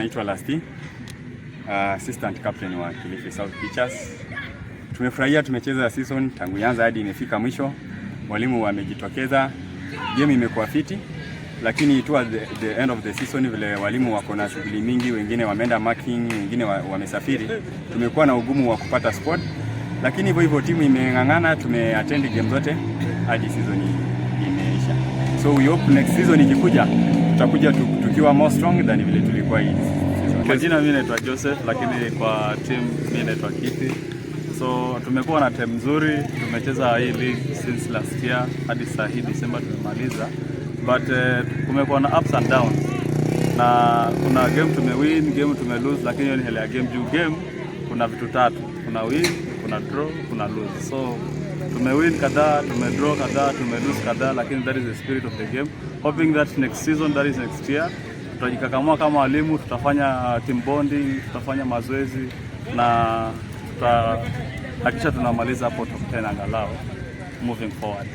naitwa Lasti, assistant captain wa Kilifi South Pictures. Tumefurahia, tumecheza season tangu yanza hadi imefika mwisho. Walimu wamejitokeza, game imekuwa fiti, lakini towards the end of the season vile walimu wako na shughuli mingi, wengine wameenda marking, wengine wamesafiri, tumekuwa na ugumu wa kupata squad, lakini hivyo timu imeng'ang'ana, tumeattend game zote hadi season imeisha. So we hope next season ikikuja tutakuja tukiwa more strong than vile tulikuwa hii season. Kwa jina mimi naitwa Joseph, lakini kwa team mimi naitwa Kithi. So tumekuwa na team nzuri, tumecheza hii league since last year hadi saa hii December tumemaliza, but kumekuwa na ups and downs, na kuna game tumewin, game tumelose, lakini hiyo ni hali ya game. Juu game kuna vitu tatu, kuna win, kuna draw, kuna lose. So tumewin kadhaa, tumedraw kadhaa, tumelose kadhaa, lakini that is the spirit of the game. Hoping that next season, that is next year, tutajikakamua kama walimu, tutafanya team bonding, tutafanya mazoezi na tutahakikisha tunamaliza hapo top 10 angalau moving forward.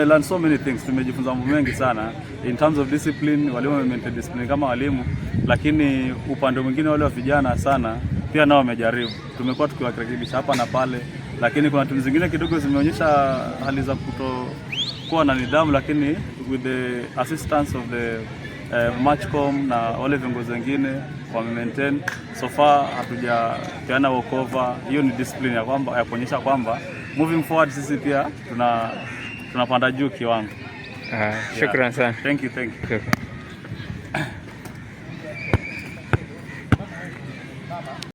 Learn so many things, tumejifunza mambo mengi sana in terms of discipline. Walimu wamemaintain discipline kama walimu, lakini upande mwingine wale wa vijana sana pia nao wamejaribu. Tumekuwa tukiwarekebisha hapa na pale, lakini kuna timu zingine kidogo zimeonyesha hali za kutokuwa na nidhamu, lakini with the assistance of the Matchcom na wale viongozi wengine wame-maintain. So far hatujapeana walkover. Hiyo ni discipline ya kuonyesha kwamba moving forward sisi pia tunapanda juu kiwango. Shukran sana. Thank you.